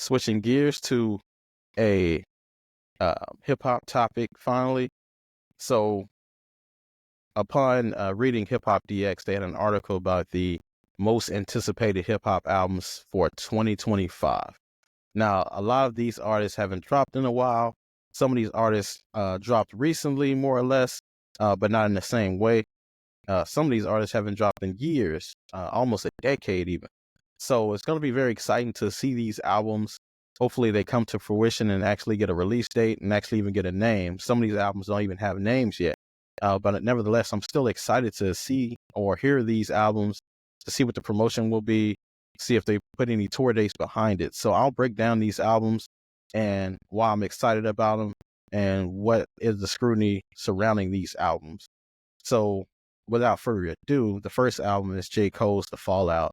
switching gears to a hip hop topic finally. So, upon reading Hip Hop DX, they had an article about the most anticipated hip hop albums for 2025. Now, a lot of these artists haven't dropped in a while. Some of these artists dropped recently, more or less, but not in the same way. Some of these artists haven't dropped in years, almost a decade even. So it's going to be very exciting to see these albums. Hopefully they come to fruition and actually get a release date and actually even get a name. Some of these albums don't even have names yet. But nevertheless, I'm still excited to see or hear these albums, to see what the promotion will be, see if they put any tour dates behind it. So I'll break down these albums and why I'm excited about them and what is the scrutiny surrounding these albums. So without further ado, the first album is J. Cole's The Fallout,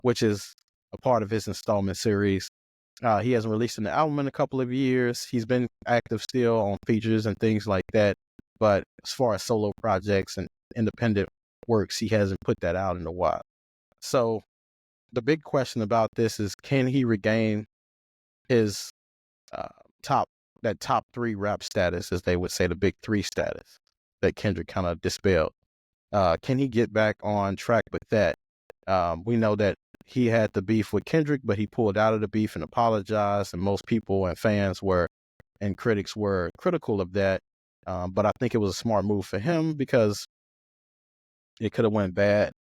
which is a part of his installment series. He hasn't released an album in a couple of years. He's been active still on features and things like that. But as far as solo projects and independent works, he hasn't put that out in a while. So the big question about this is, can he regain his top three rap status, as they would say, the big three status that Kendrick kind of dispelled? Can he get back on track with that? We know that he had the beef with Kendrick, but he pulled out of the beef and apologized, and most people and fans and critics were critical of that. But I think it was a smart move for him, because it could have went bad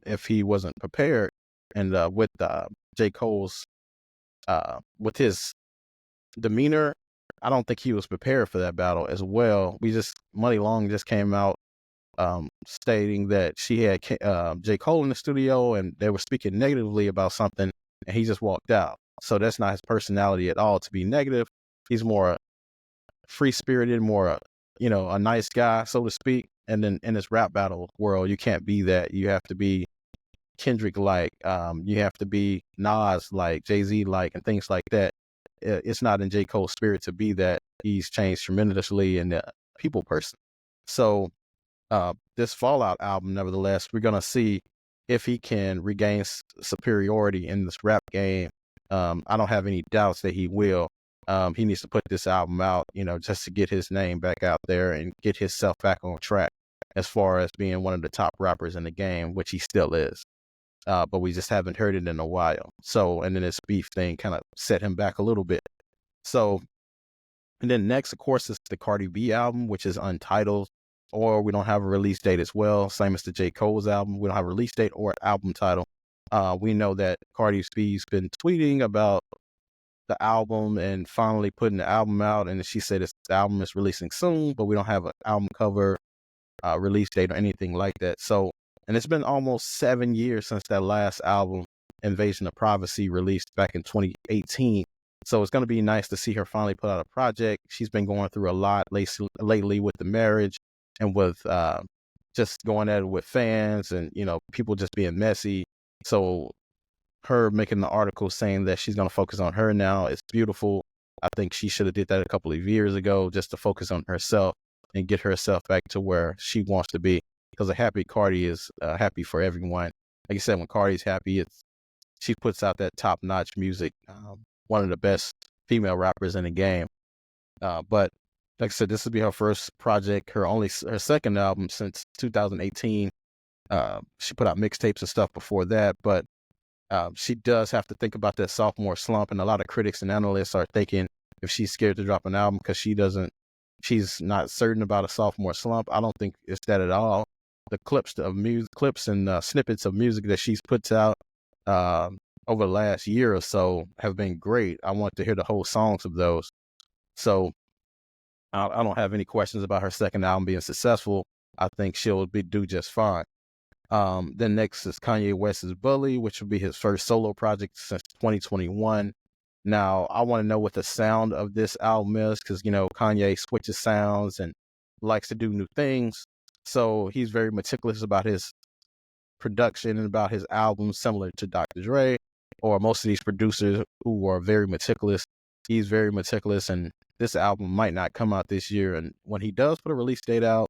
if he wasn't prepared. And with J. Cole's, with his demeanor, I don't think he was prepared for that battle as well. Money Long just came out stating that she had J. Cole in the studio and they were speaking negatively about something, and he just walked out. So that's not his personality at all, to be negative. He's more free-spirited, more, a nice guy, so to speak. And then in this rap battle world, you can't be that. You have to be Kendrick-like. You have to be Nas-like, Jay-Z-like, and things like that. It's not in J. Cole's spirit to be that. He's changed tremendously in the people person. So this Fallout album, nevertheless, we're going to see if he can regain superiority in this rap game. I don't have any doubts that he will. He needs to put this album out, just to get his name back out there and get himself back on track as far as being one of the top rappers in the game, which he still is. But we just haven't heard it in a while. So, and then this beef thing kind of set him back a little bit. So, and then next, of course, is the Cardi B album, which is untitled, or we don't have a release date as well. Same as the J. Cole's album. We don't have a release date or album title. We know that Cardi B's been tweeting about the album and finally putting the album out. And she said the album is releasing soon, but we don't have an album cover, release date or anything like that. So, and it's been almost 7 years since that last album, Invasion of Privacy, released back in 2018. So it's going to be nice to see her finally put out a project. She's been going through a lot lately with the marriage and with just going at it with fans and, people just being messy. So her making the article saying that she's going to focus on her now is beautiful. I think she should have did that a couple of years ago, just to focus on herself and get herself back to where she wants to be. Because a happy Cardi is happy for everyone. Like you said, when Cardi's happy, she puts out that top-notch music. One of the best female rappers in the game. But like I said, this will be her first project, her second album since 2018. She put out mixtapes and stuff before that, but she does have to think about that sophomore slump. And a lot of critics and analysts are thinking if she's scared to drop an album because she's not certain about a sophomore slump. I don't think it's that at all. The clips and snippets of music that she's puts out over the last year or so have been great. I want to hear the whole songs of those. So I don't have any questions about her second album being successful. I think she'll do just fine. Then next is Kanye West's Bully, which will be his first solo project since 2021. Now, I want to know what the sound of this album is, because, Kanye switches sounds and likes to do new things. So he's very meticulous about his production and about his albums, similar to Dr. Dre, or most of these producers who are very meticulous. He's very meticulous, and this album might not come out this year. And when he does put a release date out,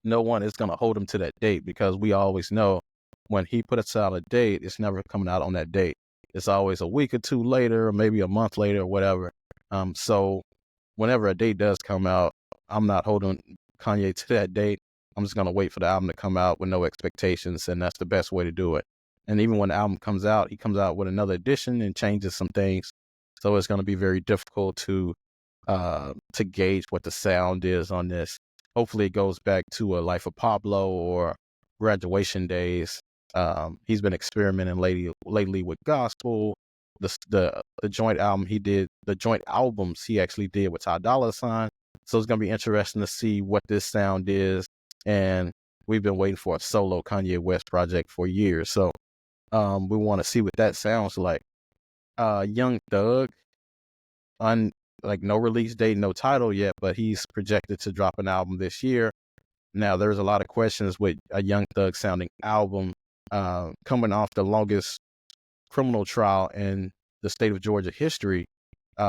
no one is going to hold him to that date, because we always know when he puts out a date, it's never coming out on that date. It's always a week or two later, or maybe a month later, or whatever. So whenever a date does come out, I'm not holding Kanye to that date. I'm just gonna wait for the album to come out with no expectations, and that's the best way to do it. And even when the album comes out, he comes out with another edition and changes some things. So it's gonna be very difficult to gauge what the sound is on this. Hopefully, it goes back to a Life of Pablo or Graduation Days. He's been experimenting lately with gospel. The joint album he did, the joint albums he actually did with Ty Dolla $ign. So it's gonna be interesting to see what this sound is. And we've been waiting for a solo Kanye West project for years. So we want to see what that sounds like. Young Thug, like no release date, no title yet, but he's projected to drop an album this year. Now, there's a lot of questions with a Young Thug sounding album coming off the longest criminal trial in the state of Georgia history.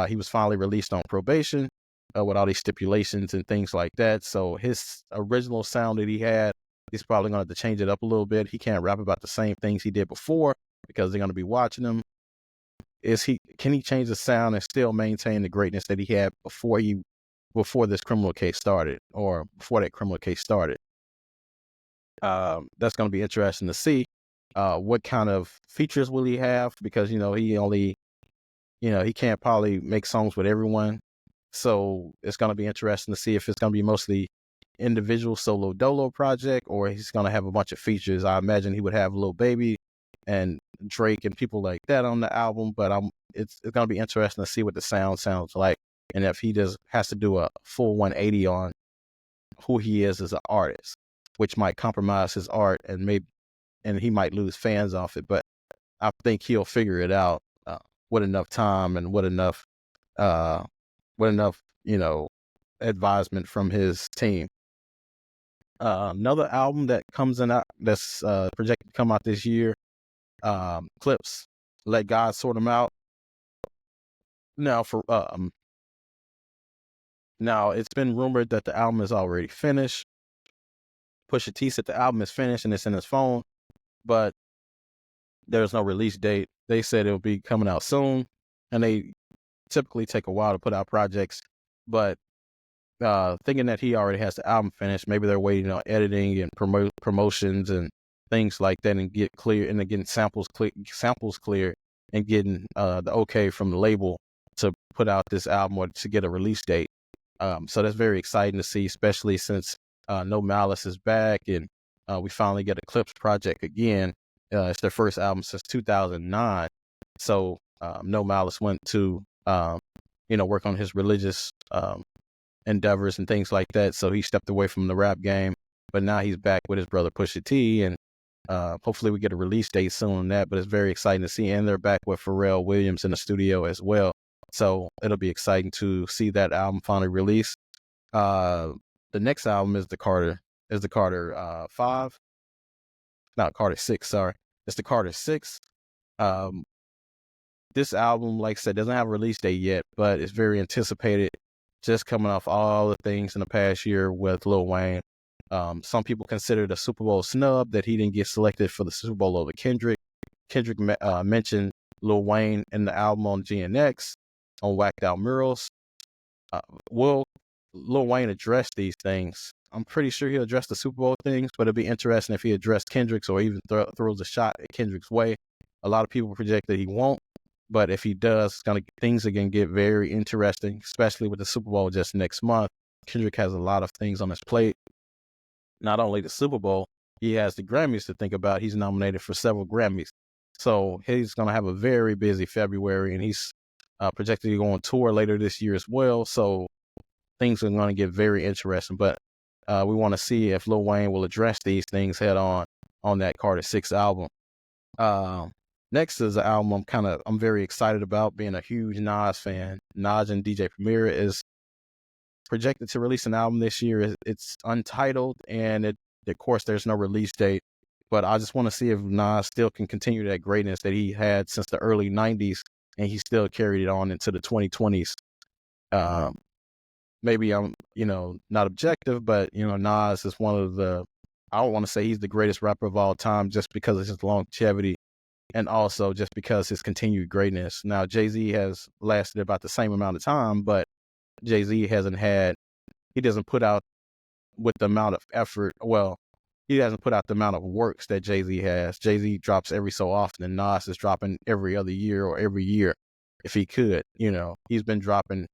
He was finally released on probation with all these stipulations and things like that. So his original sound that he had, he's probably going to have to change it up a little bit. He can't rap about the same things he did before because they're going to be watching him. Can he change the sound and still maintain the greatness that he had before this criminal case started, or before that criminal case started? That's going to be interesting to see. What kind of features will he have? Because he can't probably make songs with everyone. So it's going to be interesting to see if it's going to be mostly individual solo dolo project, or he's going to have a bunch of features. I imagine he would have Lil Baby and Drake and people like that on the album, but it's going to be interesting to see what the sound sounds like, and if he has to do a full 180 on who he is as an artist, which might compromise his art and he might lose fans off it. But I think he'll figure it out with enough time and with enough advisement from his team. Another album that comes in out that's projected to come out this year, Clipse, Let God Sort Them Out. Now it's been rumored that the album is already finished. Pusha T said the album is finished and it's in his phone, but there's no release date. They said it'll be coming out soon, and they typically take a while to put out projects, but thinking that he already has the album finished, maybe they're waiting on editing and promotions and things like that, and get clear, and getting samples clear, and getting the okay from the label to put out this album or to get a release date. So that's very exciting to see, especially since No Malice is back, and we finally get a Clipse project again. It's their first album since 2009. So No Malice went to work on his religious endeavors and things like that. So he stepped away from the rap game, but now he's back with his brother Pusha T, and hopefully we get a release date soon on that. But it's very exciting to see, and they're back with Pharrell Williams in the studio as well. So it'll be exciting to see that album finally released. The next album is the Carter 5, not Carter 6. Sorry, it's the Carter 6. This album, like I said, doesn't have a release date yet, but it's very anticipated. Just coming off all the things in the past year with Lil Wayne. Some people consider it a Super Bowl snub that he didn't get selected for the Super Bowl over Kendrick. Kendrick mentioned Lil Wayne in the album on GNX, on Whacked Out Murals. Will Lil Wayne address these things? I'm pretty sure he'll address the Super Bowl things, but it'd be interesting if he addressed Kendrick's, or even throws a shot at Kendrick's way. A lot of people project that he won't, but if he does, things are going to get very interesting, especially with the Super Bowl just next month. Kendrick has a lot of things on his plate. Not only the Super Bowl, he has the Grammys to think about. He's nominated for several Grammys. So he's going to have a very busy February, and he's projected to go on tour later this year as well. So things are going to get very interesting. But we want to see if Lil Wayne will address these things head on that Carter 6 album. Next is an album I'm very excited about, being a huge Nas fan. Nas and DJ Premier is projected to release an album this year. It's untitled, and of course there's no release date, but I just want to see if Nas still can continue that greatness that he had since the early 90s, and he still carried it on into the 2020s. Maybe I'm, not objective, but, Nas is one of I don't want to say he's the greatest rapper of all time just because of his longevity, and also just because his continued greatness. Now, Jay-Z has lasted about the same amount of time, but Jay-Z he doesn't put out with the amount of effort. Well, he hasn't put out the amount of works that Jay-Z has. Jay-Z drops every so often, and Nas is dropping every other year or every year if he could. He's been dropping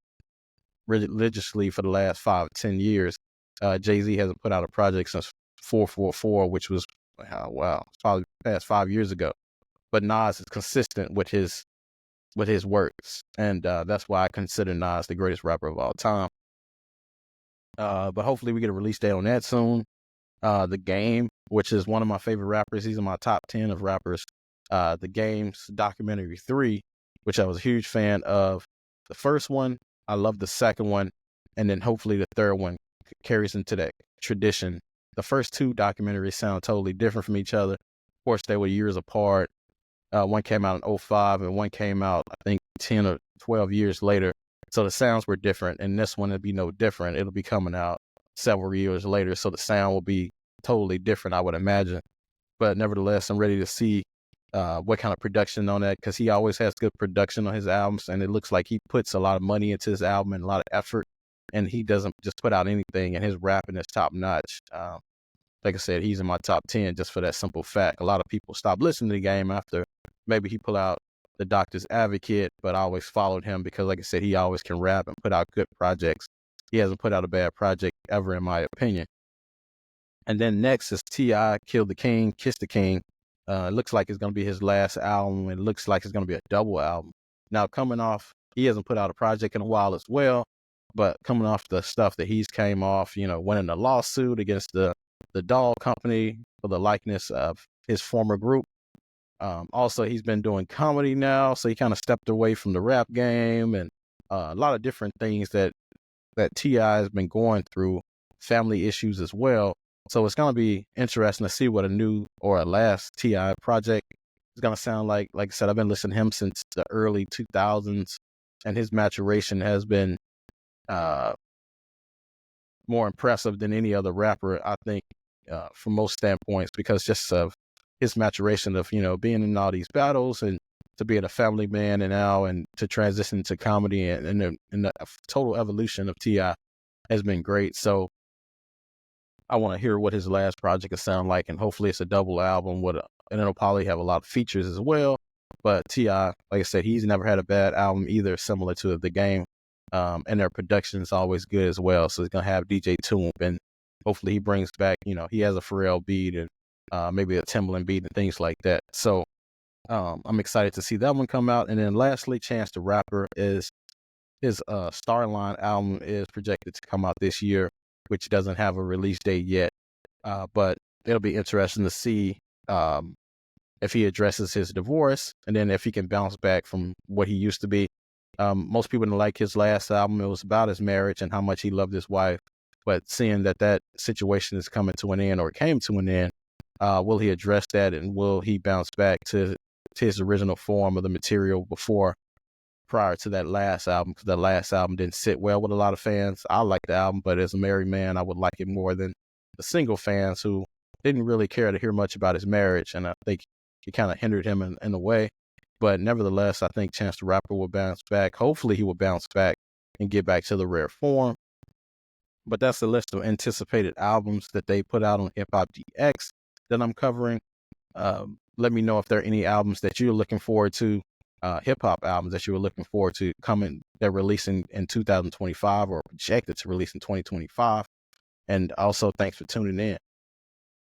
religiously for the last 5-10 years. Jay-Z hasn't put out a project since 444, which was, probably past 5 years ago. But Nas is consistent with his works, and that's why I consider Nas the greatest rapper of all time. But hopefully we get a release date on that soon. The Game, which is one of my favorite rappers. He's in my top 10 of rappers. The Game's documentary 3, which I was a huge fan of. The first one, I love the second one, and then hopefully the third one carries into that tradition. The first 2 documentaries sound totally different from each other. Of course, they were years apart. One came out in 2005, and one came out, I think, 10 or 12 years later. So the sounds were different, and this one will be no different. It'll be coming out several years later, so the sound will be totally different, I would imagine. But nevertheless, I'm ready to see what kind of production on that, because he always has good production on his albums, and it looks like he puts a lot of money into his album and a lot of effort, and he doesn't just put out anything, and his rapping is top notch. Like I said, he's in my top 10 just for that simple fact. A lot of people stopped listening to the Game after maybe he put out The Doctor's Advocate, but I always followed him because, like I said, he always can rap and put out good projects. He hasn't put out a bad project ever, in my opinion. And then next is T.I., Kill the King, Kiss the King. It looks like it's going to be his last album. It looks like it's going to be a double album. Now, coming off, he hasn't put out a project in a while as well, but coming off the stuff that he's came off, winning a lawsuit against the doll company for the likeness of his former group. Also, he's been doing comedy now, so he kind of stepped away from the rap game, and a lot of different things that T.I. has been going through, family issues as well. So it's going to be interesting to see what a new or a last T.I. project is going to sound like. Like I said, I've been listening to him since the early 2000s, and his maturation has been more impressive than any other rapper, I think, from most standpoints, because just of his maturation of, being in all these battles and to being a family man and to transition to comedy and the total evolution of T.I. has been great. So I want to hear what his last project will sound like, and hopefully it's a double album and it'll probably have a lot of features as well. But T.I., like I said, he's never had a bad album either, similar to The Game. And their production is always good as well. So he's going to have DJ Toomp, and hopefully he brings back, he has a Pharrell beat and maybe a Timbaland beat and things like that. So I'm excited to see that one come out. And then lastly, Chance the Rapper, his Starline album is projected to come out this year, which doesn't have a release date yet. But it'll be interesting to see if he addresses his divorce, and then if he can bounce back from what he used to be. Most people didn't like his last album. It was about his marriage and how much he loved his wife. But seeing that situation is coming to an end, or came to an end, will he address that, and will he bounce back to his original form of the material prior to that last album? Because that last album didn't sit well with a lot of fans. I like the album, but as a married man, I would like it more than the single fans who didn't really care to hear much about his marriage, and I think it kind of hindered him in a way. But nevertheless, I think Chance the Rapper will bounce back. Hopefully he will bounce back and get back to the rare form. But that's the list of anticipated albums that they put out on Hip Hop DX that I'm covering. Let me know if there are any albums that you're looking forward to, hip hop albums that you were looking forward to they're releasing in 2025 or projected to release in 2025. And also, thanks for tuning in.